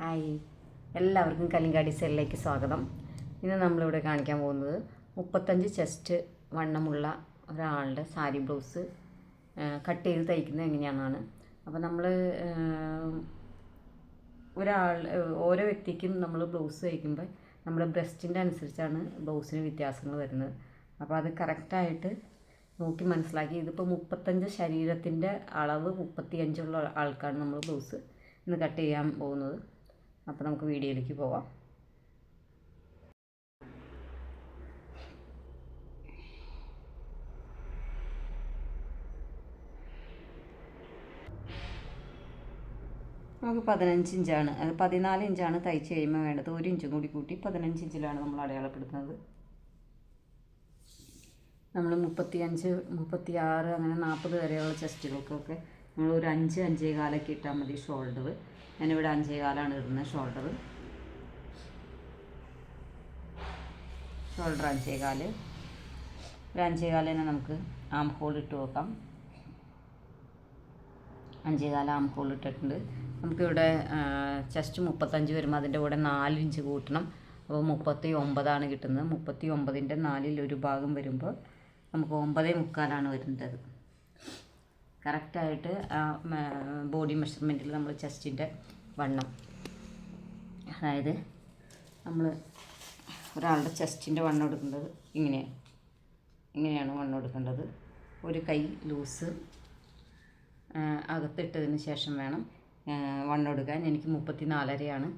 Hi, എല്ലാവർക്കും കലിങ്കാ ഡിസൈനിലേക്ക് സ്വാഗതം. ഇന്ന് നമ്മളിവിടെ കാണിക്കാൻ പോകുന്നത് 35 ചെസ്റ്റ് വണ്ണമുള്ള ഒരാളുടെ സാരി ബ്ലൗസ് കട്ട് ചെയ്ത് തയ്ക്കുന്നത് എങ്ങനെയാണെന്നാണ്. അപ്പോൾ നമ്മൾ ഓരോ വ്യക്തിക്കും നമ്മൾ ബ്ലൗസ് തയ്ക്കുമ്പോൾ നമ്മുടെ ബ്രസ്റ്റിൻ്റെ അനുസരിച്ചാണ് ബ്ലൗസിന് വ്യത്യാസങ്ങൾ വരുന്നത്. അപ്പോൾ അത് കറക്റ്റായിട്ട് നോക്കി മനസ്സിലാക്കി. ഇതിപ്പോൾ 35 ശരീരത്തിൻ്റെ അളവ് 35 ഉള്ള ആൾക്കാണ് നമ്മൾ ബ്ലൗസ് ഇന്ന് കട്ട് ചെയ്യാൻ പോകുന്നത്. അപ്പോൾ നമുക്ക് വീഡിയോയിലേക്ക് പോവാം. നമുക്ക് 15 ഇഞ്ചാണ്, അത് 14 ഇഞ്ചാണ് തയ്ച്ച് കഴിയുമ്പോൾ വേണ്ടത്. 1 ഇഞ്ചും കൂടി കൂട്ടി 15 ഇഞ്ചിലാണ് നമ്മൾ അടയാളപ്പെടുത്തുന്നത്. നമ്മൾ 35, 36 അങ്ങനെ 40 വരെയുള്ള ചെസ്റ്റുകൾക്കൊക്കെ നമ്മൾ ഒരു 5-5.25 ഇട്ടാൽ മതി. ഷോൾഡർ ഞാനിവിടെ 5.25 ഇടുന്നത്. ഷോൾഡർ 5.25. ഒരു 5.25 തന്നെ നമുക്ക് ആം ഹോൾ ഇട്ട് നോക്കാം. 5.25 ആം ഹോൾ ഇട്ടിട്ടുണ്ട്. നമുക്കിവിടെ ചെസ്റ്റ് 35 വരുമ്പോൾ അതിൻ്റെ കൂടെ 4 ഇഞ്ച് കൂട്ടണം. അപ്പോൾ 39 കിട്ടുന്നത്. 39ൻ്റെ 4 ഭാഗം വരുമ്പോൾ നമുക്ക് 9.25 വരുന്നത്. കറക്റ്റായിട്ട് ബോഡി മെഷർമെൻറ്റിൽ നമ്മൾ ചെസ്റ്റിൻ്റെ വണ്ണം, അതായത് നമ്മൾ ഒരാളുടെ ചെസ്റ്റിൻ്റെ വണ്ണം എടുക്കേണ്ടത് ഇങ്ങനെയാണ് വണ്ണം എടുക്കേണ്ടത്. ഒരു കൈ ലൂസ് അകത്തിട്ടതിന് ശേഷം വേണം വണ്ണം എടുക്കാൻ. എനിക്ക് 34.5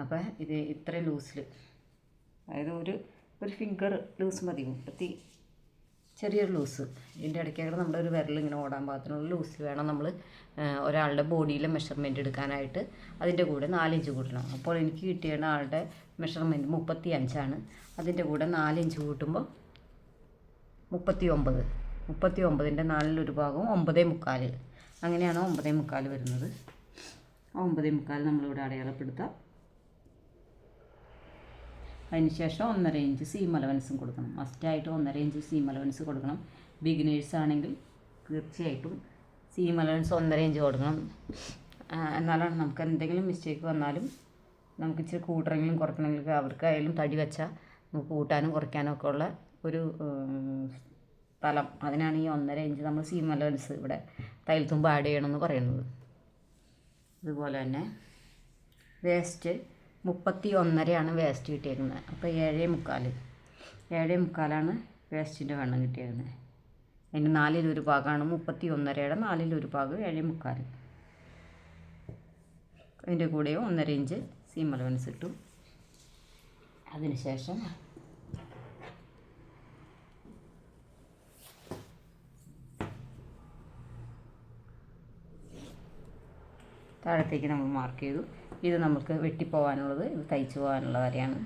അപ്പോൾ ഇത് ഇത്രയും ലൂസിൽ, അതായത് ഒരു ഫിംഗർ ലൂസ് മതി. ചെറിയൊരു ലൂസ്, ഇതിൻ്റെ ഇടയ്ക്കായിട്ട് നമ്മുടെ ഒരു വിരൽ ഇങ്ങനെ ഓടാൻ പാകത്തിനുള്ള ലൂസിൽ വേണം നമ്മൾ ഒരാളുടെ ബോഡിയിലെ മെഷർമെൻറ്റ് എടുക്കാനായിട്ട്. അതിൻ്റെ കൂടെ 4 ഇഞ്ച് കൂട്ടണം. അപ്പോൾ എനിക്ക് കിട്ടിയ ആളുടെ മെഷർമെൻറ്റ് 35. അതിൻ്റെ കൂടെ 4 ഇഞ്ച് കൂട്ടുമ്പോൾ 39. 39ൻ്റെ 4 ഭാഗവും 9.25. അങ്ങനെയാണ് 9.25 വരുന്നത്. 9.25 നമ്മളിവിടെ അടയാളപ്പെടുത്താം. അതിനുശേഷം 1.5 ഇഞ്ച് സീം അലവൻസും കൊടുക്കണം. മസ്റ്റായിട്ട് 1.5 ഇഞ്ച് സീം അലവൻസ് കൊടുക്കണം. ബിഗിനേഴ്സ് ആണെങ്കിൽ തീർച്ചയായിട്ടും സീം അലവൻസ് 1.5 ഇഞ്ച് കൊടുക്കണം. എന്നാലാണ് നമുക്ക് എന്തെങ്കിലും മിസ്റ്റേക്ക് വന്നാലും നമുക്ക് ഇച്ചിരി കൂട്ടണമെങ്കിലും കുറയ്ക്കണമെങ്കിലും അവർക്കായാലും തടി വെച്ചാൽ നമുക്ക് കൂട്ടാനും കുറയ്ക്കാനും ഒക്കെ ഉള്ള ഒരു സ്ഥലം. അതിനാണ് ഈ 1.5 ഇഞ്ച് നമ്മൾ സീം അലവൻസ് ഇവിടെ തയ്യൽ തുമ്പ് ആഡ് ചെയ്യണമെന്ന് പറയുന്നത്. അതുപോലെ തന്നെ വേസ്റ്റ് 31.5 വേസ്റ്റ് കിട്ടിയേക്കുന്നത്. അപ്പോൾ 7.25 വേസ്റ്റിൻ്റെ വണ്ണം കിട്ടിയേക്കുന്നത്. അതിൻ്റെ 4 ഭാഗമാണ് 31.5യുടെ 4 ഭാഗം 7.25. അതിൻ്റെ കൂടെ 1.5 ഇഞ്ച് സീം അലവൻസ് ഇട്ടു. അതിനുശേഷം താഴത്തേക്ക് നമ്മൾ മാർക്ക് ചെയ്തു. ഇത് നമുക്ക് വെട്ടിപ്പോകാനുള്ളത്, ഇത് തയ്ച്ചു പോകാനുള്ള വരെയാണ്,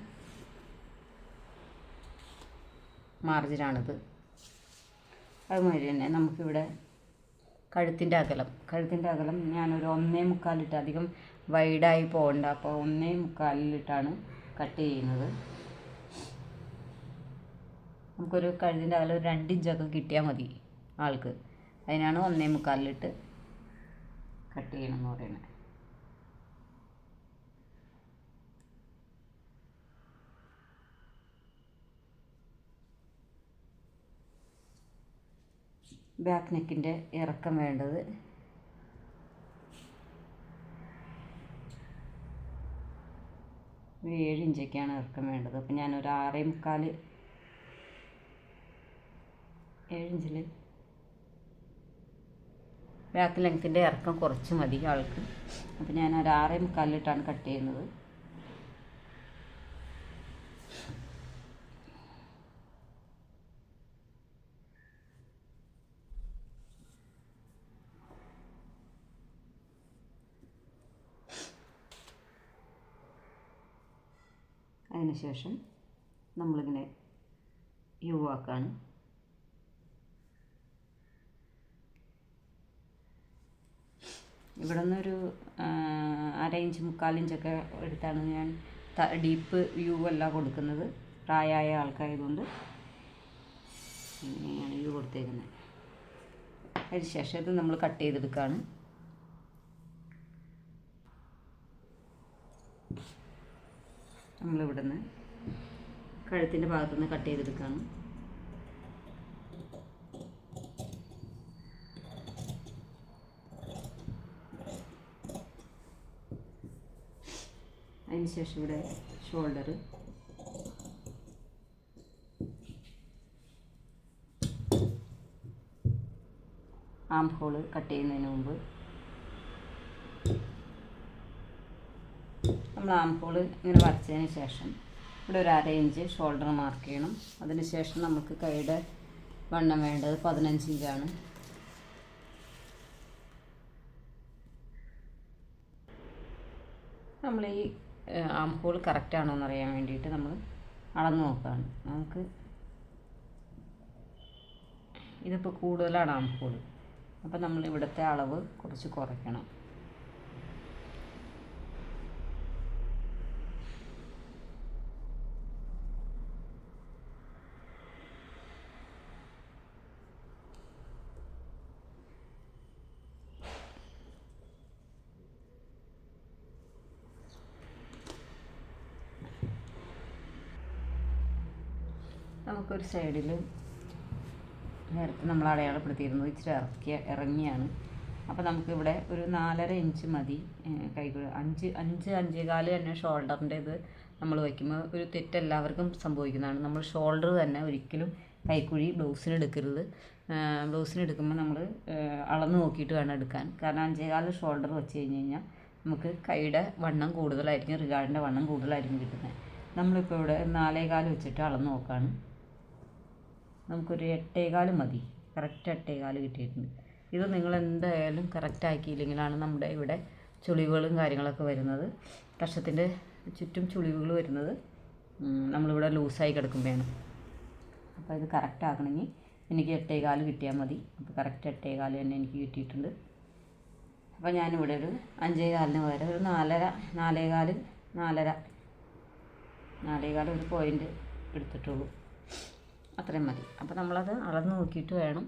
മാർജിനാണിത്. അതുമാതിരി തന്നെ നമുക്കിവിടെ കഴുത്തിൻ്റെ അകലം ഞാനൊരു 1.25 അധികം വൈഡായി പോകണ്ട. അപ്പോൾ 1.25 കട്ട് ചെയ്യുന്നത്. നമുക്കൊരു കഴുത്തിൻ്റെ അകലം ഒരു 2 ഇഞ്ചൊക്കെ കിട്ടിയാൽ മതി ആൾക്ക്. അതിനാണ് 1.25 കട്ട് ചെയ്യണമെന്ന് പറയുന്നത്. ബാക്ക് നെക്കിൻ്റെ ഇറക്കം വേണ്ടത് 7 ഇഞ്ചൊക്കെയാണ് ഇറക്കം വേണ്ടത്. അപ്പം ഞാനൊരു 6.25 7 ഇഞ്ചിൽ ബാക്ക് ലെങ്ത്തിൻ്റെ ഇറക്കം കുറച്ച് മതി ആൾക്ക്. അപ്പം ഞാനൊരു 6.25 കട്ട് ചെയ്യുന്നത്. അതിനുശേഷം നമ്മളിങ്ങനെ യു ആക്കാണ്. ഇവിടെ നിന്നൊരു 1/2 ഇഞ്ച് 3/4 ഇഞ്ചൊക്കെ എടുത്താണ് ഞാൻ ഡീപ്പ് യു അല്ല കൊടുക്കുന്നത്. പ്രായമായ ആൾക്കായതുകൊണ്ട് ഇങ്ങനെയാണ് യു കൊടുത്തേക്കുന്നത്. അതിനുശേഷം ഇത് നമ്മൾ കട്ട് ചെയ്തെടുക്കുകയാണ്. നമ്മളിവിടുന്ന് കഴുത്തിൻ്റെ ഭാഗത്തുനിന്ന് കട്ട് ചെയ്തെടുക്കുകയാണ്. അതിനുശേഷം ഇവിടെ ഷോൾഡർ, ആം ഹോൾ കട്ട് ചെയ്യുന്നതിന് മുമ്പ് നമ്മൾ ആം ഹോൾ ഇങ്ങനെ വരച്ചതിന് ശേഷം ഇവിടെ ഒരു 1/2 ഇഞ്ച് ഷോൾഡർ മാർക്ക് ചെയ്യണം. അതിന് ശേഷം നമുക്ക് കൈയുടെ വണ്ണം വേണ്ടത് 15 ഇഞ്ചാണ്. നമ്മൾ ഈ ആം ഹോൾ കറക്റ്റാണോ എന്നറിയാൻ വേണ്ടിയിട്ട് നമ്മൾ അളന്ന് നോക്കുകയാണ്. നമുക്ക് ഇതിപ്പോൾ കൂടുതലാണ് ആം ഹോൾ, അപ്പോൾ നമ്മൾ ഇവിടുത്തെ അളവ് കുറച്ച് കുറയ്ക്കണം. നമുക്കൊരു സൈഡിൽ നേരത്തെ നമ്മൾ അടയാളപ്പെടുത്തിയിരുന്നു, ഇച്ചിരി ഇറങ്ങിയാണ്. അപ്പോൾ നമുക്കിവിടെ ഒരു 4.5 ഇഞ്ച് മതി കൈക്കുഴി. 5-5.25 തന്നെ ഷോൾഡറിൻ്റെ ഇത് നമ്മൾ വയ്ക്കുമ്പോൾ ഒരു തെറ്റ് എല്ലാവർക്കും സംഭവിക്കുന്നതാണ്. നമ്മൾ ഷോൾഡർ തന്നെ ഒരിക്കലും കൈക്കുഴി ബ്ലൗസിന് എടുക്കരുത്. ബ്ലൗസിന് എടുക്കുമ്പോൾ നമ്മൾ അളന്ന് നോക്കിയിട്ട് വേണം എടുക്കാൻ. കാരണം 5.25 ഷോൾഡർ വെച്ച് കഴിഞ്ഞ് കഴിഞ്ഞാൽ നമുക്ക് കൈയുടെ വണ്ണം കൂടുതലായിരിക്കും, റിഗാർഡിൻ്റെ വണ്ണം കൂടുതലായിരിക്കും കിട്ടുന്നത്. നമ്മളിപ്പോൾ ഇവിടെ 4.25 വെച്ചിട്ട് അളന്ന് നോക്കുകയാണ്. നമുക്കൊരു 8.25 മതി. കറക്റ്റ് 8.25 കിട്ടിയിട്ടുണ്ട്. ഇത് നിങ്ങൾ എന്തായാലും കറക്റ്റ് ആക്കിയില്ലെങ്കിലാണ് നമ്മുടെ ഇവിടെ ചുളിവുകളും കാര്യങ്ങളൊക്കെ വരുന്നത്. കഷത്തിൻ്റെ ചുറ്റും ചുളിവുകൾ വരുന്നത് നമ്മളിവിടെ ലൂസായി കിടക്കുമ്പോഴാണ്. അപ്പോൾ ഇത് കറക്റ്റ് ആക്കണമെങ്കിൽ എനിക്ക് 8.25 കിട്ടിയാൽ മതി. അപ്പോൾ കറക്റ്റ് 8.25 തന്നെ എനിക്ക് കിട്ടിയിട്ടുണ്ട്. അപ്പോൾ ഞാനിവിടെ ഒരു 5.25 പകരം ഒരു 4.25 ഒരു പോയിൻ്റ് എടുത്തിട്ടുള്ളൂ. അത്രയും മതി. അപ്പോൾ നമ്മളത് അളന്ന് നോക്കിയിട്ട് വേണം.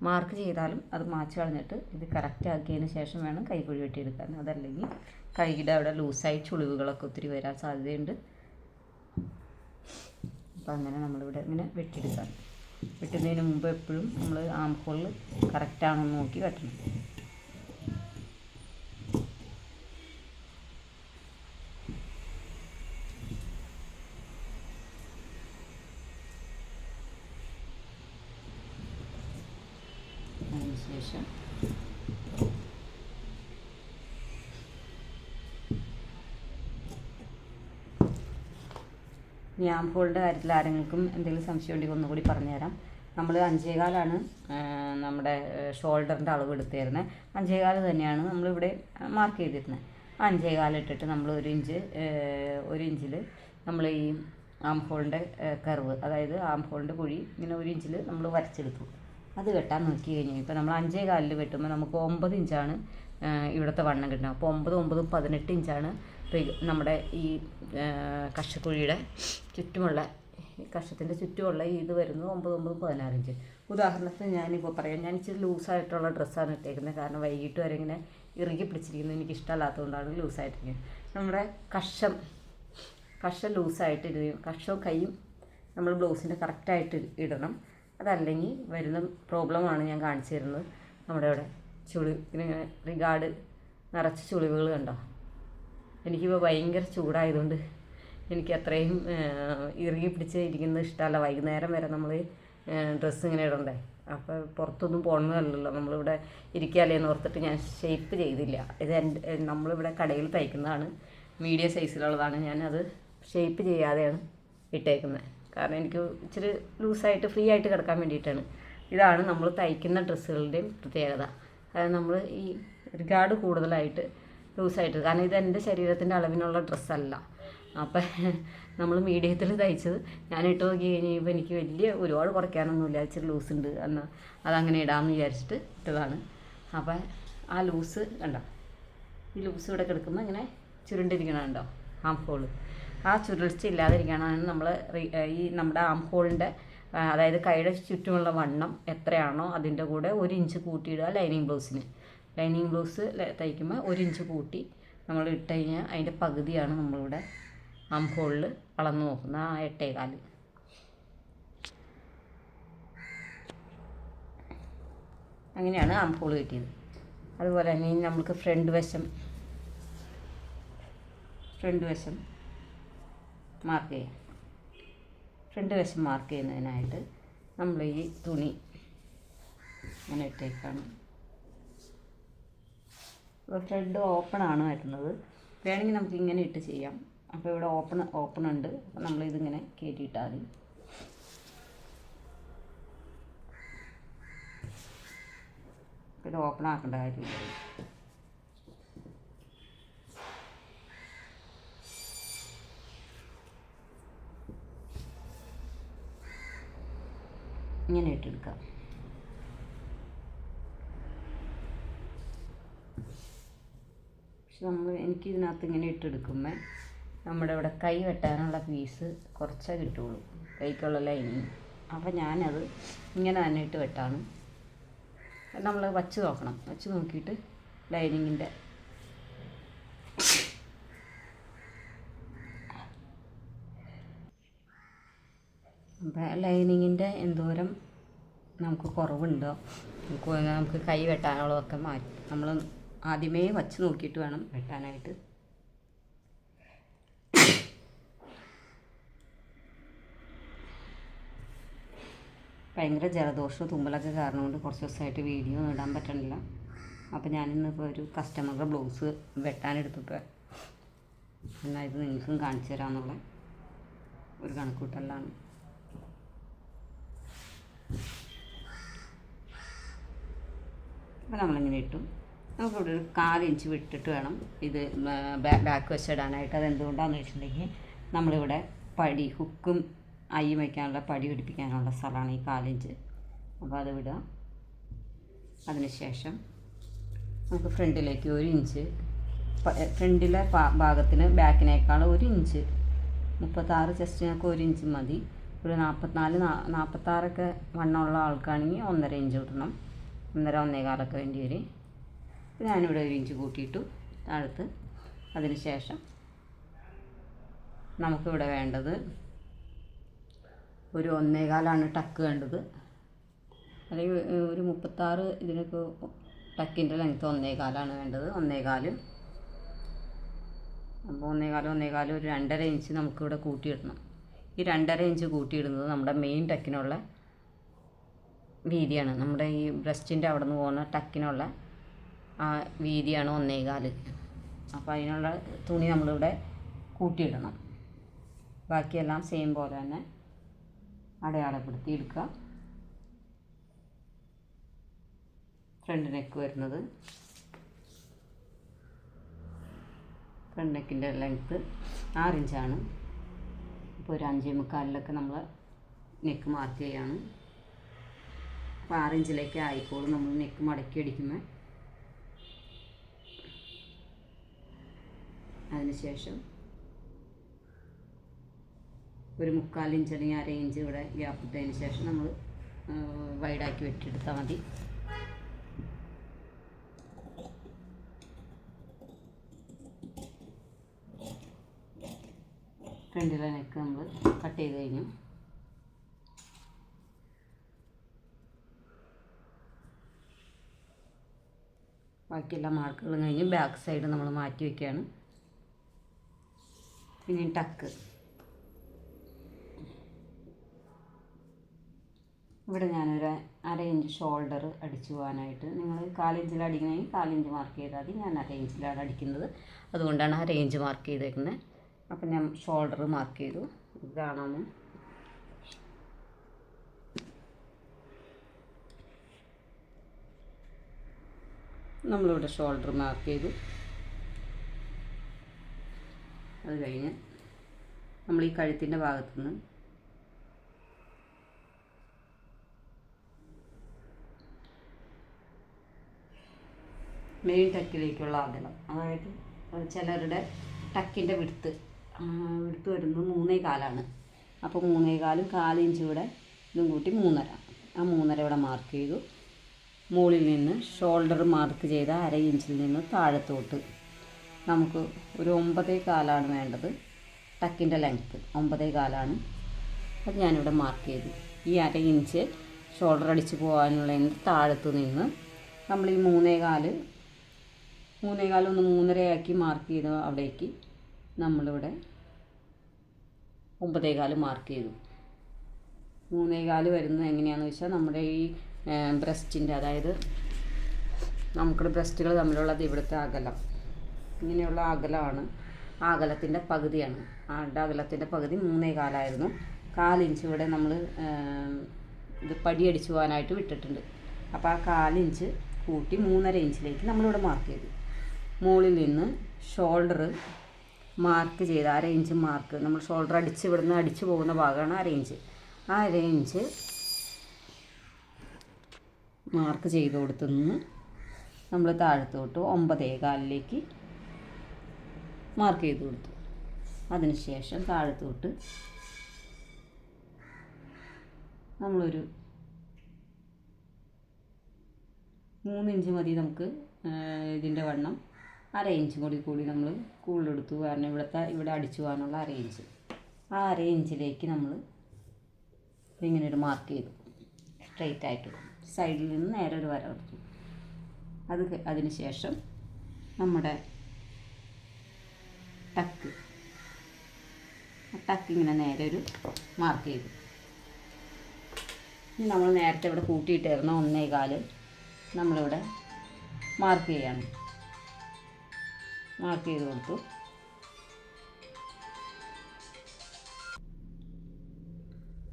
മാർക്ക് ചെയ്താലും അത് മാച്ച് കളഞ്ഞിട്ട് ഇത് കറക്റ്റ് ആക്കിയതിന് ശേഷം വേണം കൈക്കുഴി വെട്ടിയെടുക്കാൻ. അതല്ലെങ്കിൽ കൈയുടെ അവിടെ ലൂസായി ചുളിവുകളൊക്കെ ഒത്തിരി വരാൻ സാധ്യതയുണ്ട്. അപ്പോൾ അങ്ങനെ നമ്മളിവിടെ ഇങ്ങനെ വെട്ടിയെടുക്കാൻ. വെട്ടുന്നതിന് മുമ്പ് എപ്പോഴും നമ്മൾ ആം ഹോളിൽ കറക്റ്റാണോ നോക്കി വെട്ടണം. അതിനുശേഷം ഈ ആം ഹോളിൻ്റെ കാര്യത്തിൽ ആരെങ്കിലും എന്തെങ്കിലും സംശയം ഉണ്ടെങ്കിൽ ഒന്നുകൂടി പറഞ്ഞുതരാം. നമ്മൾ 5.25 നമ്മുടെ ഷോൾഡറിൻ്റെ അളവ് എടുത്തിരുന്നത്. 5.25 തന്നെയാണ് നമ്മളിവിടെ മാർക്ക് ചെയ്തിരുന്നത്. 5.25 ഇട്ടിട്ട് നമ്മൾ 1 ഇഞ്ചിൽ നമ്മൾ ഈ ആം ഹോളിൻ്റെ കർവ്, അതായത് ആം ഹോളിൻ്റെ കുഴി ഇങ്ങനെ 1 ഇഞ്ചിൽ നമ്മൾ വരച്ചെടുത്തു. അത് വെട്ടാൻ നോക്കി കഴിഞ്ഞാൽ ഇപ്പോൾ നമ്മൾ 5.25 വെട്ടുമ്പോൾ നമുക്ക് 9 ഇഞ്ചാണ് ഇവിടുത്തെ വണ്ണം കിട്ടുന്നത്. അപ്പോൾ 9 18 ഇഞ്ചാണ് നമ്മുടെ ഈ കഷക്കുഴിയുടെ ചുറ്റുമുള്ള കഷത്തിൻ്റെ ചുറ്റുമുള്ള ഇത് വരുന്നത് 9 16 ഇഞ്ച്. ഉദാഹരണത്തിന് ഞാനിപ്പോൾ പറയാം, ഞാൻ ഇച്ചിരി ലൂസായിട്ടുള്ള ഡ്രസ്സാണ് ഇട്ടേക്കുന്നത്. കാരണം വൈകിട്ട് വരെ ഇങ്ങനെ ഇറുകി പിടിച്ചിരിക്കുന്നത് എനിക്ക് ഇഷ്ടമല്ലാത്തതുകൊണ്ടാണ് ലൂസായിട്ടിരിക്കുന്നത്. നമ്മുടെ കഷം ലൂസായിട്ടിരിക്കും. കഷവും കൈയും നമ്മൾ ബ്ലൗസിൻ്റെ കറക്റ്റായിട്ട് ഇടണം. അതല്ലെങ്കിൽ വരുന്ന പ്രോബ്ലമാണ് ഞാൻ കാണിച്ചു തരുന്നത്. നമ്മുടെ ഇവിടെ ഇങ്ങനെ റിഗാർഡ് നിറച്ച് ചുളിവുകൾ കണ്ടോ. എനിക്കിപ്പോൾ ഭയങ്കര ചൂടായതുകൊണ്ട് എനിക്ക് അത്രയും ഇറുകി പിടിച്ച് ഇരിക്കുന്നത് ഇഷ്ടമല്ല. വൈകുന്നേരം വരെ നമ്മൾ ഡ്രസ്സ് ഇങ്ങനെ ഇടണ്ടേ. അപ്പോൾ പുറത്തൊന്നും പോകണമെന്നല്ലല്ലോ, നമ്മളിവിടെ ഇരിക്കാമല്ലേന്ന് ഓർത്തിട്ട് ഞാൻ ഷേപ്പ് ചെയ്തില്ല. ഇത് നമ്മളിവിടെ കടയിൽ തയ്ക്കുന്നതാണ്, മീഡിയം സൈസിലുള്ളതാണ്. ഞാനത് ഷേപ്പ് ചെയ്യാതെയാണ് ഇട്ടേക്കുന്നത്. കാരണം എനിക്ക് ഇച്ചിരി ലൂസായിട്ട് ഫ്രീ ആയിട്ട് കിടക്കാൻ വേണ്ടിയിട്ടാണ്. ഇതാണ് നമ്മൾ തയ്ക്കുന്ന ഡ്രസ്സുകളുടെയും പ്രത്യേകത. അതായത് നമ്മൾ ഈ റിഗാർഡ് കൂടുതലായിട്ട് ലൂസായിട്ട്, കാരണം ഇത് എൻ്റെ ശരീരത്തിൻ്റെ അളവിനുള്ള ഡ്രസ്സല്ല. അപ്പം നമ്മൾ മീഡിയത്തിൽ തയ്ച്ചത് ഞാൻ ഇട്ട് നോക്കി കഴിഞ്ഞപ്പോൾ എനിക്ക് ഒരുപാട് കുറയ്ക്കാനൊന്നുമില്ല, ഇച്ചിരി ലൂസ് ഉണ്ട് എന്നാൽ അതങ്ങനെ ഇടാമെന്ന് വിചാരിച്ചിട്ട് ഇട്ടതാണ്. അപ്പം ആ ലൂസ് കണ്ടോ, ഈ ലൂസ് ഇവിടെ കിടക്കുമ്പോൾ ഇങ്ങനെ ചുരുണ്ടിരിക്കണം കണ്ടോ ആം ഹോള്. ആ ചുരുൾച്ച ഇല്ലാതിരിക്കാനാണ് നമ്മൾ ഈ നമ്മുടെ ആം ഹോളിൻ്റെ, അതായത് കൈയുടെ ചുറ്റുമുള്ള വണ്ണം എത്രയാണോ അതിൻ്റെ കൂടെ 1 ഇഞ്ച് കൂട്ടിയിടുക ലൈനിങ് ബ്ലൗസിന്. ലൈനിങ് ബ്ലൗസ് തയ്ക്കുമ്പോൾ 1 ഇഞ്ച് കൂട്ടി നമ്മൾ ഇട്ട് കഴിഞ്ഞാൽ അതിൻ്റെ പകുതിയാണ് നമ്മളിവിടെ ആം ഹോളിൽ അളന്ന് നോക്കുന്ന ആ 8.25. അങ്ങനെയാണ് ആം ഹോൾ കിട്ടിയത്. അതുപോലെ തന്നെ നമുക്ക് ഫ്രണ്ട് വശം മാർക്ക് ചെയ്യാം. ഫ്രണ്ട് വശം മാർക്ക് ചെയ്യുന്നതിനായിട്ട് നമ്മൾ ഈ തുണി ഇങ്ങനെ ഇട്ടേക്കാണ്. അപ്പോൾ ഫ്രണ്ട് ഓപ്പണാണ് വരുന്നത്. വേണമെങ്കിൽ നമുക്ക് ഇങ്ങനെ ഇട്ട് ചെയ്യാം. അപ്പോൾ ഇവിടെ ഓപ്പൺ ഉണ്ട്. അപ്പോൾ നമ്മളിതിങ്ങനെ കയറ്റിയിട്ടാൽ മതി. ഇത് ഓപ്പൺ ആക്കേണ്ട കാര്യമില്ല. ഇങ്ങനെ ഇട്ടെടുക്കാം. പക്ഷെ എനിക്കിതിനകത്ത് ഇങ്ങനെ ഇട്ടെടുക്കുമ്പോൾ നമ്മുടെ ഇവിടെ കൈ വെട്ടാനുള്ള പീസ് കുറച്ചേ കിട്ടുള്ളൂ, കൈക്കുള്ള ലൈനിങ്. അപ്പോൾ ഞാനത് ഇങ്ങനെ തന്നെ ഇട്ട് വെട്ടാണ്. നമ്മൾ വച്ച് നോക്കിയിട്ട് ലൈനിങ്ങിൻ്റെ എന്തോരം നമുക്ക് കുറവുണ്ടോ, നമുക്ക് കൈ വെട്ടാനുള്ളതൊക്കെ നമ്മൾ ആദ്യമേ വച്ച് നോക്കിയിട്ട് വേണം വെട്ടാനായിട്ട്. ഭയങ്കര ജലദോഷവും തുമ്മലൊക്കെ കാരണം കൊണ്ട് കുറച്ച് ദിവസമായിട്ട് വീഡിയോ ഒന്നും ഇടാൻ പറ്റണില്ല. അപ്പോൾ ഞാനിന്നിപ്പോൾ ഒരു കസ്റ്റമറുടെ ബ്ലൗസ് വെട്ടാനെടുത്തപ്പോൾ എന്നാൽ ഇത് നിങ്ങൾക്കും കാണിച്ചു തരാമെന്നുള്ള ഒരു കണക്കൂട്ടലാണ്. അപ്പോൾ നമ്മളിങ്ങനെ ഇട്ടു. നമുക്കിവിടെ ഒരു 4 ഇഞ്ച് വിട്ടിട്ട് വേണം ഇത് ബാക്ക് വശിടാനായിട്ട്. അതെന്തുകൊണ്ടാണെന്ന് വെച്ചിട്ടുണ്ടെങ്കിൽ നമ്മളിവിടെ ഹുക്കും അയ്യും വയ്ക്കാനുള്ള പടി പിടിപ്പിക്കാനുള്ള സ്ഥലമാണ് ഈ 4 ഇഞ്ച്. അപ്പോൾ അത് വിടുക. അതിനുശേഷം നമുക്ക് ഫ്രണ്ടിലേക്ക് 1 ഇഞ്ച്, ഫ്രണ്ടിലെ ഭാഗത്തിന് ബാക്കിനേക്കാൾ 1 ഇഞ്ച്, 36 ചെസ്റ്റിനൊക്കെ 1 ഇഞ്ച് മതി. ഒരു 44-46 വണ്ണമുള്ള ആൾക്കാണെങ്കിൽ 1.5 ഇഞ്ച് ഇടണം. 1.5-1.25 വേണ്ടി വരും. ഞാനിവിടെ 1 ഇഞ്ച് കൂട്ടിയിട്ടു താഴത്ത്. അതിന് ശേഷം നമുക്കിവിടെ വേണ്ടത് ഒരു 1.25 ടക്ക് വേണ്ടത്. അല്ലെങ്കിൽ ഒരു 36 ഇതിനൊക്കെ ടക്കിൻ്റെ ലെങ്ത്ത് 1.25 വേണ്ടത്. 1.25. അപ്പോൾ 1.25 ഒരു 2.5 ഇഞ്ച് നമുക്കിവിടെ കൂട്ടിയിടണം. ഈ 2.5 ഇഞ്ച് കൂട്ടിയിടുന്നത് നമ്മുടെ മെയിൻ ടക്കിനുള്ള വീതിയാണ്. നമ്മുടെ ഈ ബ്രസ്റ്റിൻ്റെ അവിടെ നിന്ന് പോകുന്ന ടക്കിനുള്ള ആ വീതിയാണ് 1.25. അപ്പോൾ അതിനുള്ള തുണി നമ്മളിവിടെ കൂട്ടിയിടണം. ബാക്കിയെല്ലാം സെയിം പോലെ തന്നെ അടയാളപ്പെടുത്തി എടുക്കുക. ഫ്രണ്ട് നെക്ക് വരുന്നത്, ഫ്രണ്ട് നെക്കിൻ്റെ ലെങ്ത്ത് 6 ഇഞ്ചാണ്. ഇപ്പോൾ ഒരു 5.25 നമ്മൾ നെക്ക് മാർക്ക് ചെയ്യാണ്. അപ്പോൾ 6 ഇഞ്ചിലേക്ക് ആയിക്കോളും നമ്മൾ നെക്ക് മടക്കി അടിക്കുമ്പോൾ. അതിനുശേഷം ഒരു 3/4 ഇഞ്ച് അല്ലെങ്കിൽ 1/2 ഇഞ്ച് ഇവിടെ ഗ്യാപ്പ് ഇട്ടതിന് ശേഷം നമ്മൾ വൈഡാക്കി വെട്ടിയെടുത്താൽ മതി. ഫ്രണ്ടിലെ നെക്ക് നമ്മൾ കട്ട് ചെയ്ത് കഴിഞ്ഞു. ബാക്കിയെല്ലാ മാർക്കുകളും കഴിഞ്ഞ് ബാക്ക് സൈഡ് നമ്മൾ മാറ്റി വയ്ക്കുകയാണ്. പിന്നെ ടക്ക് ഇവിടെ ഞാനൊരു 1/2 ഇഞ്ച് ഷോൾഡർ അടിച്ചു പോകാനായിട്ട്, നിങ്ങൾ 4 ഇഞ്ചിൽ അടിക്കണമെങ്കിൽ 4 ഇഞ്ച് മാർക്ക് ചെയ്താൽ മതി. ഞാൻ 1/2 ഇഞ്ചിലാണ് അടിക്കുന്നത്, അതുകൊണ്ടാണ് 1/2 ഇഞ്ച് മാർക്ക് ചെയ്തേക്കുന്നത്. അപ്പം ഞാൻ ഷോൾഡർ മാർക്ക് ചെയ്തു. ഇതാണെന്ന് നമ്മളിവിടെ ഷോൾഡർ മാർക്ക് ചെയ്തു. അത് കഴിഞ്ഞ് നമ്മൾ ഈ കഴുത്തിൻ്റെ ഭാഗത്തുനിന്ന് മെയിൻ ടക്കിലേക്കുള്ള അകലം, അതായത് ചിലരുടെ ടക്കിൻ്റെ വിടുത്ത് വരുന്നത് 3.25. അപ്പോൾ 3.25 4 ഇഞ്ച് ഇവിടെ ഇതും കൂട്ടി 3.5. ആ 3.5 ഇവിടെ മാർക്ക് ചെയ്തു. മുകളിൽ നിന്ന് ഷോൾഡർ മാർക്ക് ചെയ്ത 1/2 ഇഞ്ചിൽ നിന്ന് താഴത്തോട്ട് നമുക്ക് ഒരു 9.25 വേണ്ടത്. ടക്കിൻ്റെ ലെങ്ത്ത് 9.25 അത് ഞാനിവിടെ മാർക്ക് ചെയ്തു. ഈ 1/2 ഇഞ്ച് ഷോൾഡർ അടിച്ച് പോകാനുള്ളതിന് താഴത്തു നിന്ന് നമ്മൾ ഈ 3.25 ഒന്ന് 3.5 ആക്കി മാർക്ക് ചെയ്ത അവിടേക്ക് നമ്മളിവിടെ 9.25 മാർക്ക് ചെയ്തു. 3.25 വരുന്നത് എങ്ങനെയാണെന്ന് വെച്ചാൽ നമ്മുടെ ഈ ബ്രസ്റ്റിൻ്റെ, അതായത് നമുക്കുള്ള ബ്രസ്റ്റുകൾ തമ്മിലുള്ളത് ഇവിടുത്തെ അകലം, ഇങ്ങനെയുള്ള അകലമാണ്. ആ അകലത്തിൻ്റെ പകുതിയാണ്. ആ അകലത്തിൻ്റെ പകുതി 3.25 ആയിരുന്നു. 1/4 ഇഞ്ച് ഇവിടെ നമ്മൾ ഇത് പടിയടിച്ച് പോകാനായിട്ട് വിട്ടിട്ടുണ്ട്. അപ്പോൾ ആ 1/4 ഇഞ്ച് കൂട്ടി 3.5 ഇഞ്ചിലേക്ക് നമ്മളിവിടെ മാർക്ക് ചെയ്തു. മുകളിൽ നിന്ന് ഷോൾഡർ മാർക്ക് ചെയ്ത് 1/2 ഇഞ്ച് മാർക്ക്, നമ്മൾ ഷോൾഡർ ഇവിടുന്ന് അടിച്ച് പോകുന്ന ഭാഗമാണ് 1/2 ഇഞ്ച്. ആ 1/2 ഇഞ്ച് മാർക്ക് ചെയ്ത് കൊടുത്തുനിന്ന് നമ്മൾ താഴത്തോട്ട് 9.25 മാർക്ക് ചെയ്ത് കൊടുത്തു. അതിനുശേഷം താഴത്തോട്ട് നമ്മളൊരു 3 ഇഞ്ച് മതി നമുക്ക് ഇതിൻ്റെ വണ്ണം. 1/2 ഇഞ്ച് കൂടി നമ്മൾ കൂടുതലെടുത്തു. കാരണം ഇവിടെ അടിച്ചു പോകാനുള്ള 1/2 ഇഞ്ച്. ആ 1/2 ഇഞ്ചിലേക്ക് നമ്മൾ ഇങ്ങനെ ഒരു മാർക്ക് ചെയ്തു. സ്ട്രെയിറ്റ് ആയിട്ട് സൈഡിൽ നിന്ന് നേരെ ഒരു വര കൊടുത്തു. അതിന് ശേഷം നമ്മുടെ ടക്ക് ഇങ്ങനെ നേരെ ഒരു മാർക്ക് ചെയ്തു. ഇനി നമ്മൾ നേരത്തെ ഇവിടെ കൂട്ടിയിട്ടായിരുന്നു 1.25 നമ്മളിവിടെ മാർക്ക് ചെയ്യാണ്. മാർക്ക് ചെയ്ത് കൊടുത്തു.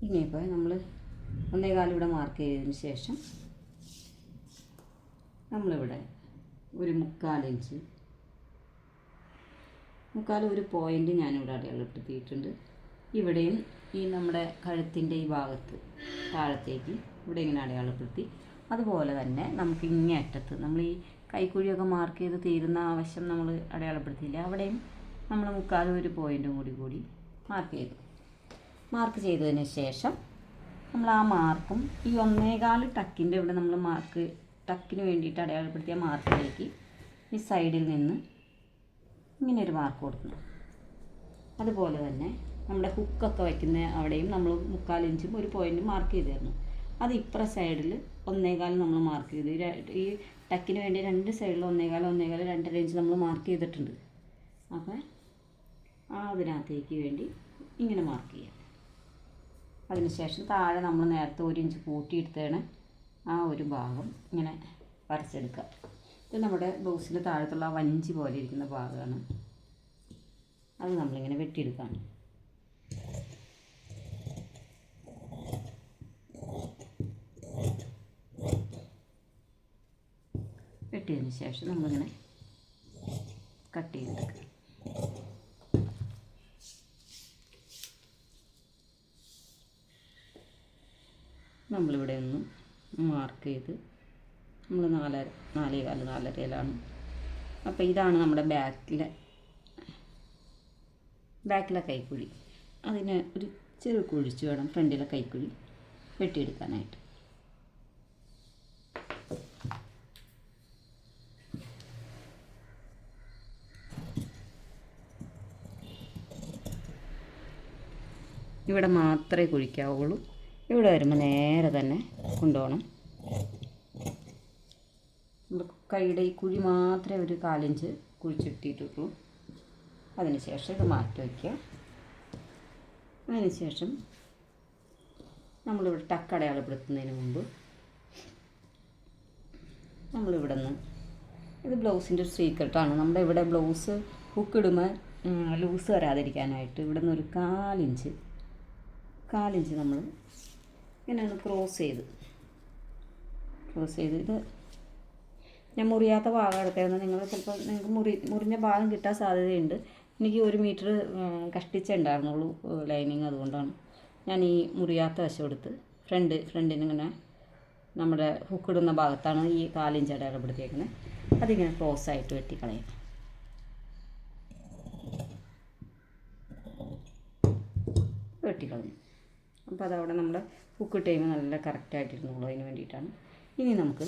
ഇനിയിപ്പോൾ നമ്മൾ 1.25 ഇവിടെ മാർക്ക് ചെയ്തതിന് ശേഷം നമ്മളിവിടെ ഒരു 3/4 ഇഞ്ച് ഒരു പോയിൻ്റ് ഞാനിവിടെ അടയാളപ്പെടുത്തിയിട്ടുണ്ട്. ഇവിടെയും ഈ നമ്മുടെ കഴുത്തിൻ്റെ ഈ ഭാഗത്ത് താഴത്തേക്ക് ഇവിടെ ഇങ്ങനെ അടയാളപ്പെടുത്തി. അതുപോലെ തന്നെ നമുക്ക് ഇങ്ങേ അറ്റത്ത് നമ്മൾ ഈ കൈക്കുഴിയൊക്കെ മാർക്ക് ചെയ്ത് തീരുന്ന ആവശ്യം നമ്മൾ അടയാളപ്പെടുത്തിയില്ല, അവിടെയും നമ്മൾ 3/4 ഒരു പോയിൻറ്റും കൂടി മാർക്ക് ചെയ്തു. മാർക്ക് ചെയ്തതിന് ശേഷം നമ്മൾ ആ മാർക്കും ഈ 1.25 ടക്കിൻ്റെ ഇവിടെ നമ്മൾ ടക്കിന് വേണ്ടിയിട്ട് അടയാളപ്പെടുത്തിയ മാർക്കിലേക്ക് ഈ സൈഡിൽ നിന്ന് ഇങ്ങനെ ഒരു മാർക്ക് കൊടുക്കണം. അതുപോലെ തന്നെ നമ്മുടെ ഹുക്കൊക്കെ വയ്ക്കുന്ന അവിടെയും നമ്മൾ 3/4 ഇഞ്ചും ഒരു പോയിൻറ്റും മാർക്ക് ചെയ്തിരുന്നു. അത് ഇപ്പുറ സൈഡിൽ 1.25 നമ്മൾ മാർക്ക് ചെയ്തു. ഈ ടക്കിന് വേണ്ടി 2 സൈഡിൽ 1.25 2.5 ഇഞ്ച് നമ്മൾ മാർക്ക് ചെയ്തിട്ടുണ്ട്. അപ്പോൾ അതിനകത്തേക്ക് വേണ്ടി ഇങ്ങനെ മാർക്ക് ചെയ്യാം. അതിനുശേഷം താഴെ നമ്മൾ നേരത്തെ 1 ഇഞ്ച് കൂട്ടിയെടുത്തതാണ് ആ ഒരു ഭാഗം ഇങ്ങനെ വരച്ചെടുക്കുക. ഇത് നമ്മുടെ ബ്ലൗസിൻ്റെ താഴത്തുള്ള ആ വഞ്ചി പോലെ ഇരിക്കുന്ന ഭാഗമാണ്. അത് നമ്മളിങ്ങനെ വെട്ടിയെടുക്കുകയാണ്. വെട്ടിയതിന് ശേഷം നമ്മളിങ്ങനെ കട്ട് ചെയ്തെടുക്കുക. നമ്മളിവിടെ ഒന്ന് മാർക്ക് ചെയ്ത് നമ്മൾ 4.25 അപ്പോൾ ഇതാണ് നമ്മുടെ ബാക്കിലെ കൈക്കുഴി. അതിന് ഒരു ചെറു കുഴിച്ച് വേണം ഫ്രണ്ടിലെ കൈക്കുഴി വെട്ടിയെടുക്കാനായിട്ട്. ഇവിടെ മാത്രമേ കുഴിക്കാവുള്ളൂ. ഇവിടെ വരുമ്പോൾ നേരെ തന്നെ കൊണ്ടുപോകണം. കൈയുടെ ഈ കുഴി മാത്രമേ ഒരു 1/4 ഇഞ്ച് കുഴിച്ചിട്ടിട്ടുള്ളൂ. അതിനുശേഷം ഇത് മാറ്റി വയ്ക്കുക. അതിനുശേഷം നമ്മളിവിടെ ടക്ക് അടയാളപ്പെടുത്തുന്നതിന് മുമ്പ് നമ്മളിവിടെ നിന്ന് ഇത് ബ്ലൗസിൻ്റെ ഒരു സീക്രട്ടാണ്. നമ്മുടെ ഇവിടെ ബ്ലൗസ് ഹുക്കിടുമ്പോൾ ലൂസ് വരാതിരിക്കാനായിട്ട് ഇവിടെ നിന്ന് ഒരു 1/4 ഇഞ്ച് നമ്മൾ ഇങ്ങനെ ഒന്ന് ക്രോസ് ചെയ്ത് ഇത് ഞാൻ മുറിയാത്ത ഭാഗം എടുത്തായിരുന്നു. നിങ്ങൾക്ക് മുറിഞ്ഞ ഭാഗം കിട്ടാൻ സാധ്യതയുണ്ട്. എനിക്ക് 1 മീറ്റർ കഷ്ടിച്ചുണ്ടായിരുന്നുള്ളൂ ലൈനിങ്. അതുകൊണ്ടാണ് ഞാൻ ഈ മുറിയാത്ത വശം എടുത്ത് ഫ്രണ്ടിനിങ്ങനെ നമ്മുടെ ഹുക്കിടുന്ന ഭാഗത്താണ് ഈ 1/4 ഇഞ്ച് അടയാളപ്പെടുത്തിയേക്കുന്നത്. അതിങ്ങനെ ക്രോസ് ആയിട്ട് വെട്ടിക്കളയാം. വെട്ടിക്കളഞ്ഞു. അപ്പോൾ അതവിടെ നമ്മുടെ ഹുക്കിട്ട് കഴിയുമ്പോൾ നല്ല കറക്റ്റായിട്ടിരുന്നുള്ളൂ. അതിന് വേണ്ടിയിട്ടാണ്. ഇനി നമുക്ക്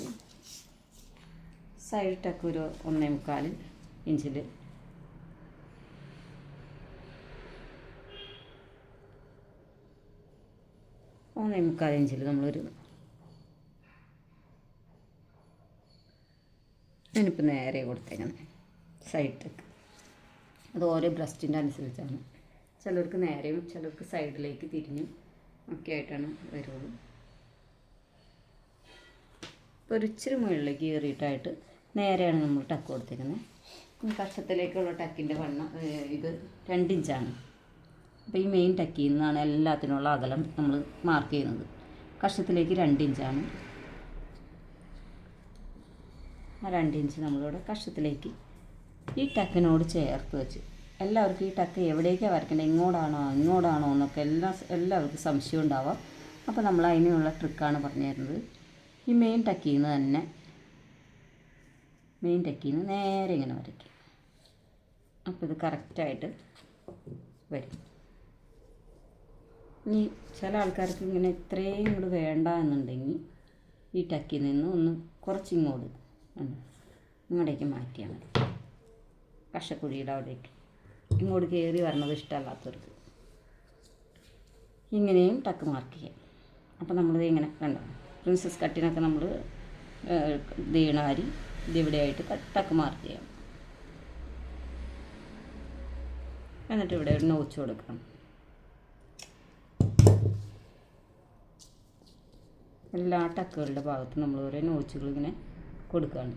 സൈഡ് ടക്ക് ഒരു 1.25 ഇഞ്ചിൽ 1.25 ഇഞ്ചിൽ നമ്മളൊരു ഞാനിപ്പോൾ നേരെ കൊടുത്തേക്കുന്നത് സൈഡ് ടക്ക്. അത് ഓരോ ബ്രസ്റ്റിൻ്റെ അനുസരിച്ചാണ്. ചിലർക്ക് നേരെയും ചിലർക്ക് സൈഡിലേക്ക് തിരിഞ്ഞും ഒക്കെ ആയിട്ടാണ് വരുള്ളൂ. ഇപ്പോൾ ഒരു ഇച്ചിരി മുകളിലേക്ക് കയറിയിട്ടായിട്ട് നേരെയാണ് നമ്മൾ ടക്ക് കൊടുത്തേക്കുന്നത്. കഷത്തിലേക്കുള്ള ടക്കിൻ്റെ വണ്ണം ഇത് 2 ഇഞ്ചാണ്. അപ്പോൾ ഈ മെയിൻ ടക്കിൽ നിന്നാണ് എല്ലാത്തിനുള്ള അകലം നമ്മൾ മാർക്ക് ചെയ്യുന്നത്. കഷത്തിലേക്ക് 2 ഇഞ്ചാണ്. ആ 2 ഇഞ്ച് നമ്മളിവിടെ കഷത്തിലേക്ക് ഈ ടക്കിനോട് ചേർത്ത് വെച്ച്, എല്ലാവർക്കും ഈ ടക്ക് എവിടേക്കാണ് വരയ്ക്കേണ്ടത്, ഇങ്ങോട്ടാണോ എന്നൊക്കെ എല്ലാവർക്കും സംശയം ഉണ്ടാവാം. അപ്പോൾ നമ്മൾ അതിനുള്ള ട്രിക്കാണ് പറഞ്ഞു തരുന്നത്. ഈ മെയിൻ ടക്കിൽ നിന്ന് തന്നെ നേരെ ഇങ്ങനെ വരയ്ക്കും. അപ്പോൾ ഇത് കറക്റ്റായിട്ട് വരും. ഇനി ചില ആൾക്കാർക്ക് ഇങ്ങനെ ഇത്രയും ഇങ്ങോട്ട് വേണ്ട എന്നുണ്ടെങ്കിൽ ഈ ടക്കിൽ നിന്ന് ഒന്ന് ഇങ്ങോട്ടേക്ക് മാറ്റിയാൽ മതി. കഷക്കുഴിയുടെ അവിടേക്ക് ഇങ്ങോട്ട് കയറി വരണത് ഇഷ്ടമല്ലാത്തവർക്ക് ഇങ്ങനെയും ടക്ക് മാർക്ക് ചെയ്യാം. അപ്പോൾ നമ്മളിത് ഇങ്ങനെ കണ്ടോ, പ്രിൻസസ് കട്ടിനൊക്കെ നമ്മൾ ദീണാരി ഇതിവിടെയായിട്ട് ടക്ക് മാർക്ക് ചെയ്യാം. എന്നിട്ട് ഇവിടെ ഒരു നോച്ച് കൊടുക്കണം. എല്ലാ ടക്കുകളുടെ ഭാഗത്തും നമ്മൾ ഓരോ നോച്ചുകൾ ഇങ്ങനെ കൊടുക്കുകയാണ്.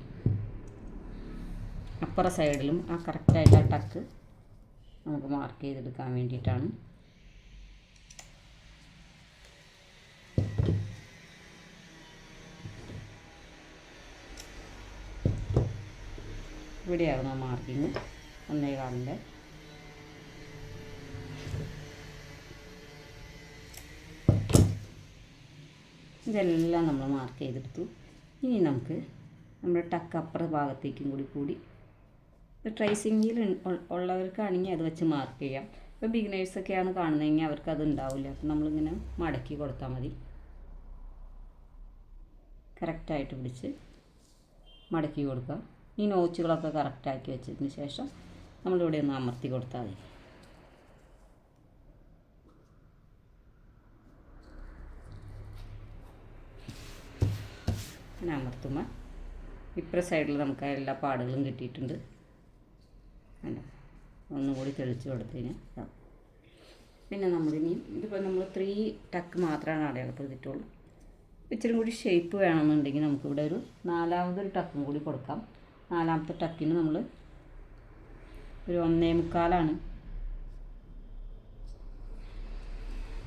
അപ്പുറ സൈഡിലും ആ കറക്റ്റായിട്ട് ആ ടക്ക് നമുക്ക് മാർക്ക് ചെയ്തെടുക്കാൻ വേണ്ടിയിട്ടാണ്. ഇവിടെയാകുന്നു മാർക്കിങ് 1.25. ഇതെല്ലാം നമ്മൾ മാർക്ക് ചെയ്തെടുത്തു. ഇനി നമുക്ക് നമ്മുടെ ടക്ക് അപ്പുറ ഭാഗത്തേക്കും കൂടി ട്രേസിങ്ങിൽ ഉള്ളവർക്കാണെങ്കിൽ അത് വെച്ച് മാർക്ക് ചെയ്യാം. ഇപ്പോൾ ബിഗിനേഴ്സൊക്കെയാണ് കാണുന്നതെങ്കിൽ അവർക്കത് ഉണ്ടാവില്ല. അപ്പോൾ നമ്മളിങ്ങനെ മടക്കി കൊടുത്താൽ മതി. കറക്റ്റായിട്ട് പിടിച്ച് മടക്കി കൊടുക്കുക. ഈ നോച്ചുകളൊക്കെ കറക്റ്റാക്കി വെച്ചതിന് ശേഷം നമ്മളിവിടെ ഒന്ന് അമർത്തി കൊടുത്താൽ മതി. അങ്ങനെ അമർത്തുമ്പോൾ ഇപ്പുറ സൈഡിൽ നമുക്ക് എല്ലാ പാടുകളും കിട്ടിയിട്ടുണ്ട്. ഒന്നുകൂടി തെളിച്ച് കൊടുത്തതിന് പിന്നെ ഇതിപ്പോൾ നമ്മൾ 3 ടക്ക് മാത്രമാണ് അടയാളപ്പെടുത്തിയിട്ടുള്ളൂ. ഇച്ചിരി കൂടി ഷേപ്പ് വേണമെന്നുണ്ടെങ്കിൽ നമുക്കിവിടെ ഒരു 4ാമതൊരു ടക്കും കൂടി കൊടുക്കാം. 4ാമത്തെ ടക്കിന് നമ്മൾ ഒരു 1.25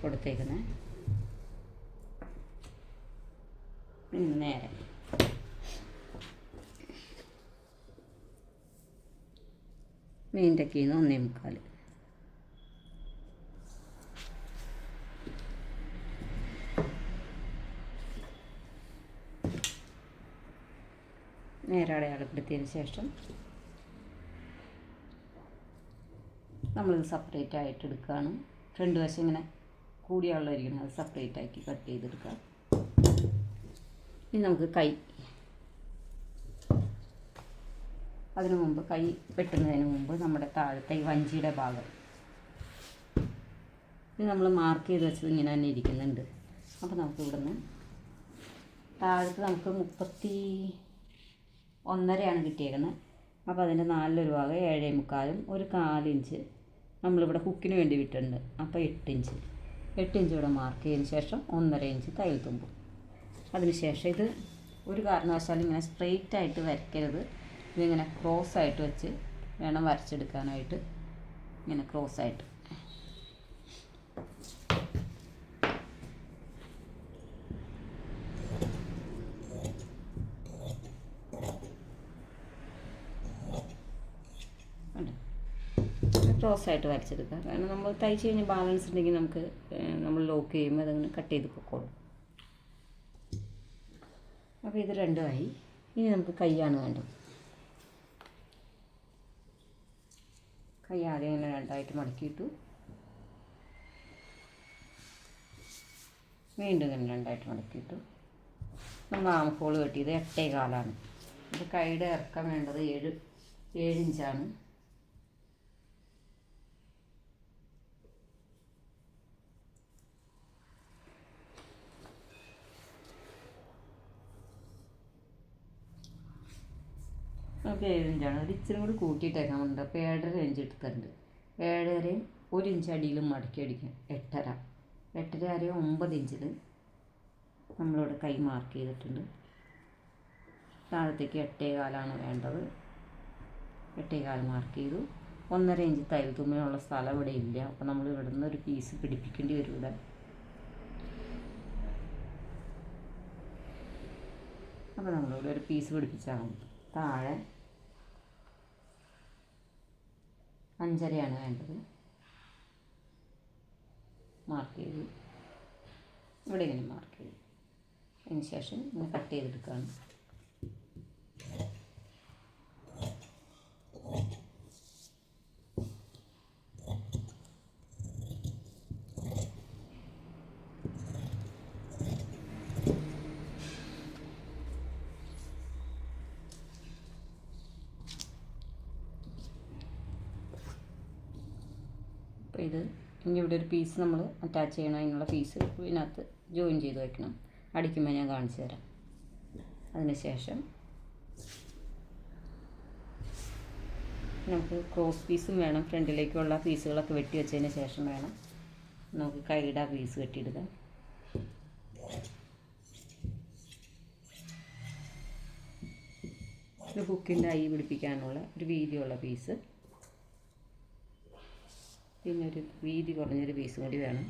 കൊടുത്തേക്കുന്നത്. നേരെ മെയിൻ ടക്കിൽ നിന്ന് 1.25. നേരെ അടയാളപ്പെടുത്തിയതിന് ശേഷം നമ്മളിത് സെപ്പറേറ്റ് ആയിട്ട് എടുക്കുകയാണ്. ഫ്രണ്ട് വശം ഇങ്ങനെ കൂടിയുള്ളതായിരിക്കണം, അത് സെപ്പറേറ്റ് ആക്കി കട്ട് ചെയ്തെടുക്കുക. ഇനി നമുക്ക് അതിനു മുമ്പ് കൈ വെട്ടുന്നതിന് മുമ്പ് നമ്മുടെ താഴത്തെ ഈ വഞ്ചിയുടെ ഭാഗം ഇത് നമ്മൾ മാർക്ക് ചെയ്ത് വെച്ചത് ഇങ്ങനെ തന്നെ ഇരിക്കുന്നുണ്ട്. അപ്പോൾ നമുക്ക് ഇവിടുന്ന് താഴത്ത് നമുക്ക് 31.5 കിട്ടിയേക്കുന്നത്. അപ്പോൾ അതിൻ്റെ 4 ഭാഗം 7.25 ഒരു 4 ഇഞ്ച് നമ്മളിവിടെ ഹുക്കിന് വേണ്ടി വിട്ടിട്ടുണ്ട്. അപ്പോൾ 8 ഇഞ്ച് ഇവിടെ മാർക്ക് ചെയ്തതിന് ശേഷം 1.5 ഇഞ്ച് തയ്യൽ തുമ്പും. അതിനുശേഷം ഇത് ഒരു കാരണവശാലും ഇങ്ങനെ സ്ട്രെയിറ്റ് ആയിട്ട് വരയ്ക്കരുത്. ഇതിങ്ങനെ ക്രോസ് ആയിട്ട് വെച്ച് വേണം വരച്ചെടുക്കാനായിട്ട്. ഇങ്ങനെ ക്രോസ് ആയിട്ട് വരച്ചെടുക്കുക. കാരണം നമ്മൾ തയ്ച്ച് കഴിഞ്ഞ് ബാലൻസ് ഉണ്ടെങ്കിൽ നമുക്ക് നമ്മൾ ലോക്ക് ചെയ്യുമ്പോൾ അതങ്ങനെ കട്ട് ചെയ്ത് പൊക്കോളും. അപ്പോൾ ഇത് രണ്ടുമായി. ഇനി നമുക്ക് കൈയാണ് വേണ്ടത്. കൈ ആദ്യം ഇങ്ങനെ 2ആയിട്ട് മടക്കിയിട്ടു, വീണ്ടും ഇങ്ങനെ 2ആയിട്ട് മടക്കിയിട്ടു. നമ്മൾ ആം ഹോൾ കെട്ടിയത് 8.25. ഇത് കൈയുടെ ഇറക്കം വേണ്ടത് 7 ഇഞ്ചാണ്. നമുക്ക് 7 ഇഞ്ചാണ്. ഒരു ഇച്ചിരി കൂടി കൂട്ടിയിട്ടേക്കാനുണ്ട്. അപ്പോൾ 7.5 ഇഞ്ച് എടുത്തിട്ടുണ്ട്. 7.5 1 ഇഞ്ച് അടിയിലും മടക്കി അടിക്കാം. 8.5 8.5 9 ഇഞ്ചിൽ നമ്മളിവിടെ കൈ മാർക്ക് ചെയ്തിട്ടുണ്ട്. താഴത്തേക്ക് 8.25 വേണ്ടത്. 8.25 മാർക്ക് ചെയ്തു. 1.5 ഇഞ്ച് തയ്യൽ തുമ്പിനുള്ള സ്ഥലം ഇവിടെ ഇല്ല. അപ്പോൾ നമ്മൾ ഇവിടെ നിന്ന് ഒരു പീസ് പിടിപ്പിക്കേണ്ടി വരും. ഇവിടെ അപ്പോൾ നമ്മളിവിടെ ഒരു പീസ് പിടിപ്പിച്ചാൽ മതി. താഴെ 5.5 വേണ്ടത്. മാർക്ക് ചെയ്തു. ഇവിടെ ഇങ്ങനെ മാർക്ക് ചെയ്തു. അതിന് ശേഷം ഇങ്ങനെ കട്ട് ചെയ്തെടുക്കുകയാണ്. അപ്പോൾ ഇനി ഇവിടെ ഒരു പീസ് നമ്മൾ അറ്റാച്ച് ചെയ്യണം. അതിനുള്ള പീസ് ഇതിനകത്ത് ജോയിൻ ചെയ്ത് വയ്ക്കണം. അടിക്കുമ്പോൾ ഞാൻ കാണിച്ചു തരാം. അതിനുശേഷം നമുക്ക് ക്രോസ് പീസും വേണം. ഫ്രണ്ടിലേക്കുള്ള പീസുകളൊക്കെ വെട്ടി വെച്ചതിന് ശേഷം വേണം നമുക്ക് കൈയുടെ പീസ് വെട്ടിയെടുക്കാൻ. ഒരു ഹുക്കിൻ്റെ ഐ പിടിപ്പിക്കാനുള്ള ഒരു വീതിയുള്ള പീസ്, പിന്നെ ഒരു വീതി കുറഞ്ഞൊരു പീസും കൂടി വേണം.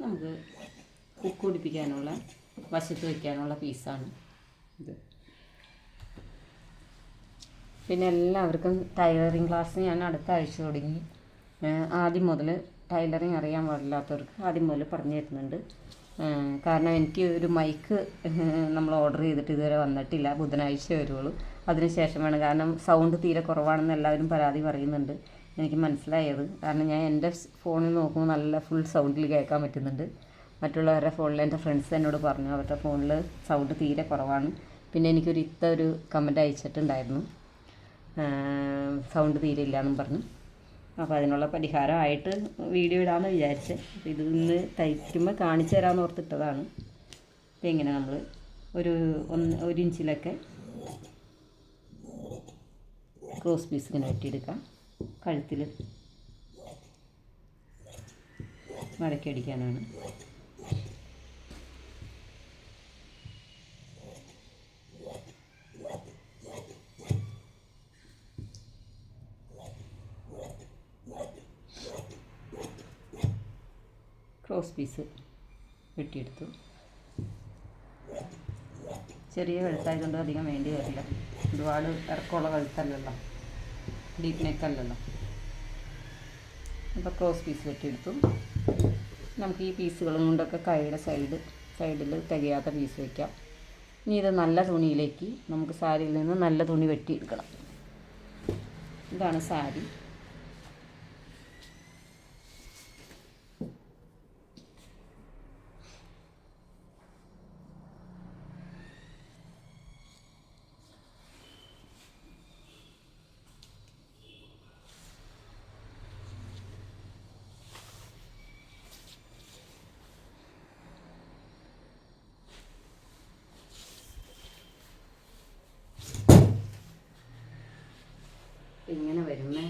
നമുക്ക് ഹുക്ക് പിടിപ്പിക്കാനുള്ള വശത്ത് വയ്ക്കാനുള്ള പീസാണ് ഇത്. പിന്നെ എല്ലാവർക്കും ടൈലറിങ് ക്ലാസ് ഞാൻ അടുത്ത ആഴ്ച തുടങ്ങി. ആദ്യം മുതൽ ടൈലറിങ് അറിയാൻ പാടില്ലാത്തവർക്ക് ആദ്യം മുതൽ പറഞ്ഞു തരുന്നുണ്ട്. കാരണം എനിക്ക് ഒരു മൈക്ക് നമ്മൾ ഓർഡർ ചെയ്തിട്ട് ഇതുവരെ വന്നിട്ടില്ല. ബുധനാഴ്ച വരുള്ളൂ. അതിനുശേഷം വേണം. കാരണം സൗണ്ട് തീരെ കുറവാണെന്ന് എല്ലാവരും പരാതി പറയുന്നുണ്ട്. എനിക്ക് മനസ്സിലായത് കാരണം ഞാൻ എൻ്റെ ഫോണിൽ നോക്കുമ്പോൾ നല്ല ഫുൾ സൗണ്ടിൽ കേൾക്കാൻ പറ്റുന്നുണ്ട്. മറ്റുള്ളവരുടെ ഫോണിൽ എൻ്റെ ഫ്രണ്ട്സ് എന്നോട് പറഞ്ഞു അവരുടെ ഫോണിൽ സൗണ്ട് തീരെ കുറവാണ്. പിന്നെ എനിക്കൊരു ഒരു കമൻറ്റ് അയച്ചിട്ടുണ്ടായിരുന്നു, സൗണ്ട് തീരെ ഇല്ലയെന്നും പറഞ്ഞു. അപ്പോൾ അതിനുള്ള പരിഹാരമായിട്ട് വീഡിയോ ഇടാമെന്ന് വിചാരിച്ച്. അപ്പോൾ ഇതൊന്ന് തയ്ക്കുമ്പോൾ കാണിച്ചു തരാമെന്ന് ഓർത്തിട്ടതാണ്. അപ്പോൾ ഇങ്ങനെ നമ്മൾ ഒരു ഇഞ്ചിലൊക്കെ ക്രോസ് പീസ് ഇങ്ങനെ വെട്ടിയെടുക്കാം. കഴുത്തിൽ മടക്കി അടിക്കാനാണ്. Cross piece വെട്ടിയെടുത്തു. ചെറിയ കഴുത്തായതുകൊണ്ട് അധികം വേണ്ടി വരില്ല. ഒരുപാട് ഇറക്കമുള്ള കഴുത്തല്ലല്ലോ, ഡീപ്പ് നെക്കല്ലല്ലോ. അപ്പോൾ ക്രോസ് പീസ് വെട്ടിയെടുത്തു. നമുക്ക് ഈ പീസുകളും കൊണ്ടൊക്കെ കൈയുടെ സൈഡിൽ തികയാത്ത പീസ് വയ്ക്കാം. ഇനി ഇത് നല്ല തുണിയിലേക്ക് നമുക്ക് സാരിയിൽ നിന്ന് നല്ല തുണി വെട്ടിയെടുക്കണം. ഇതാണ് സാരി. ഇങ്ങനെ വരുമ്പോൾ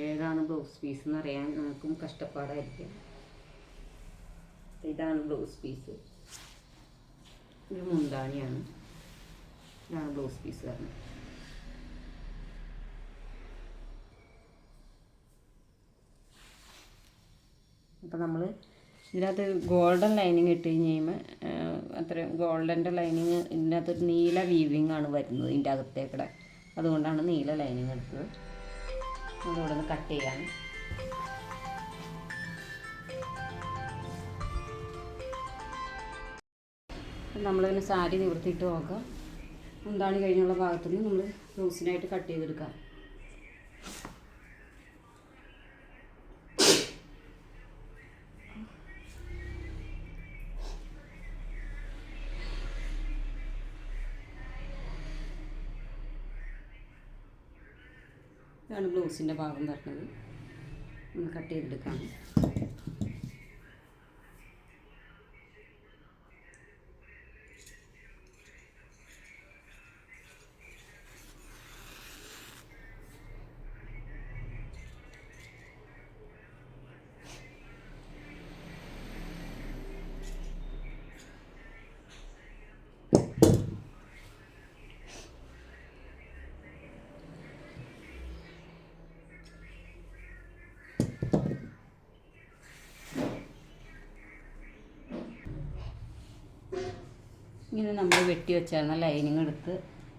ഏതാണ് ബ്ലൗസ് പീസ് എന്നറിയാൻ നമുക്കും കഷ്ടപ്പാടായിരിക്കും. ഇതാണ് ബ്ലൗസ് പീസ്. ഇത് മുന്താണിയാണ്. ഇതാണ് ബ്ലൗസ് പീസ് കാരണം. അപ്പോൾ നമ്മൾ ഇതിനകത്ത് ഗോൾഡൻ ലൈനിങ് ഇട്ട് കഴിഞ്ഞ് കഴിയുമ്പോൾ അത്രയും ഗോൾഡൻ്റെ ലൈനിങ് ഇതിനകത്തൊരു നീല വീവിങ് ആണ് വരുന്നത് ഇതിൻ്റെ അകത്തേക്കൂടെ. അതുകൊണ്ടാണ് നീല ലൈനിങ് എടുത്തത്. അതുകൂടെ ഒന്ന് കട്ട് ചെയ്യാൻ. നമ്മളിങ്ങനെ സാരി നിവർത്തിയിട്ട് നോക്കാം. മുന്താണി കഴിഞ്ഞുള്ള ഭാഗത്ത് നിന്ന് നമ്മൾ ബ്ലൗസിനായിട്ട് കട്ട് ചെയ്തെടുക്കാം. ഇതാണ് ബ്ലൗസിൻ്റെ ഭാഗം വരുന്നത്. ഒന്ന് കട്ട് ചെയ്തെടുക്കാം. ഇങ്ങനെ നമ്മൾ വെട്ടി വെച്ചാൽ ലൈനിങ് എടുത്ത്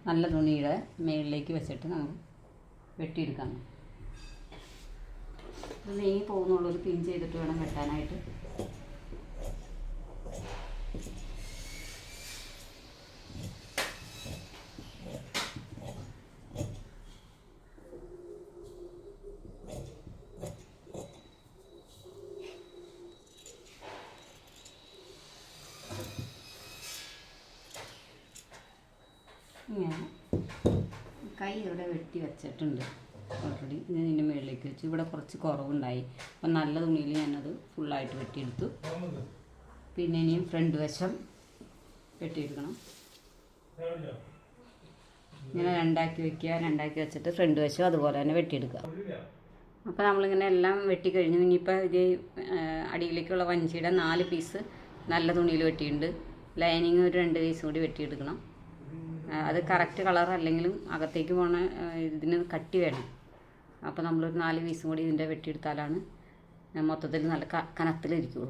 നല്ല തുണിയുടെ മേളിലേക്ക് വെച്ചിട്ട് നമുക്ക് വെട്ടിയെടുക്കാം. നെയ്യ് പോകുന്നുള്ളൊരു പിൻ ചെയ്തിട്ട് വേണം വെട്ടാനായിട്ട്. ഇങ്ങനെ കൈ ഇവിടെ വെട്ടി വെച്ചിട്ടുണ്ട് ഓൾറെഡി. ഞാൻ ഇതിൻ്റെ മുകളിലേക്ക് വെച്ചു. ഇവിടെ കുറച്ച് കുറവുണ്ടായി. അപ്പം നല്ല തുണിയിൽ ഞാനത് ഫുള്ളായിട്ട് വെട്ടിയെടുത്തു. പിന്നെ ഇനിയും ഫ്രണ്ട് വശം വെട്ടിയെടുക്കണം. ഇങ്ങനെ രണ്ടാക്കി വയ്ക്കുക. രണ്ടാക്കി വെച്ചിട്ട് ഫ്രണ്ട് വശം അതുപോലെ തന്നെ വെട്ടിയെടുക്കുക. അപ്പോൾ നമ്മളിങ്ങനെ എല്ലാം വെട്ടിക്കഴിഞ്ഞു. ഇനിയിപ്പോൾ ഇത് അടിയിലേക്കുള്ള വഞ്ചിയുടെ 4 പീസ് നല്ല തുണിയിൽ വെട്ടിയിട്ടുണ്ട്. ലൈനിങ് ഒരു 2 പീസ് കൂടി വെട്ടിയെടുക്കണം. അത് കറക്റ്റ് കളർ അല്ലെങ്കിലും അകത്തേക്ക് പോണ ഇതിന് കട്ടി വേണം. അപ്പോൾ നമ്മളൊരു 4 പീസും കൂടി ഇതിൻ്റെ വെട്ടിയെടുത്താലാണ് മൊത്തത്തിൽ നല്ല കനത്തിലിരിക്കുള്ളൂ.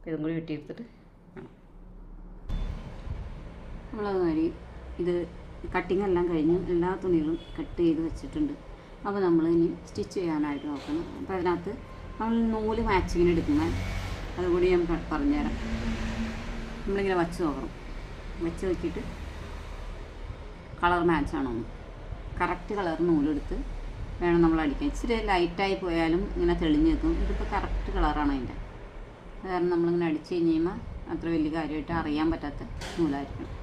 ഇതും കൂടി വെട്ടിയെടുത്തിട്ട് നമ്മളതുമാതിരി ഇത് കട്ടിങ് എല്ലാം കഴിഞ്ഞ് എല്ലാ തുണികളും കട്ട് ചെയ്ത് വെച്ചിട്ടുണ്ട്. അപ്പോൾ നമ്മൾ ഇനി സ്റ്റിച്ച് ചെയ്യാനായിട്ട് നോക്കണം. അപ്പോൾ അതിനകത്ത് നമ്മൾ നൂല് മാച്ചിങ്ങിന് എടുക്കുന്ന അതുകൂടി ഞാൻ പറഞ്ഞുതരാം. നമ്മളിങ്ങനെ വച്ച് നോക്കണം. വച്ച് നോക്കിയിട്ട് കളർ മാച്ചാണോ കറക്റ്റ് കളർ നൂലെടുത്ത് വേണം നമ്മൾ അടിക്കാൻ. ഇച്ചിരി ലൈറ്റായി പോയാലും ഇങ്ങനെ തെളിഞ്ഞ് നിൽക്കും. ഇതിപ്പോൾ കറക്റ്റ് കളറാണ് അതിൻ്റെ. കാരണം നമ്മളിങ്ങനെ അടിച്ച് കഴിഞ്ഞ് കഴിയുമ്പോൾ അത്ര വലിയ കാര്യമായിട്ട് അറിയാൻ പറ്റാത്ത നൂലായിരിക്കണം.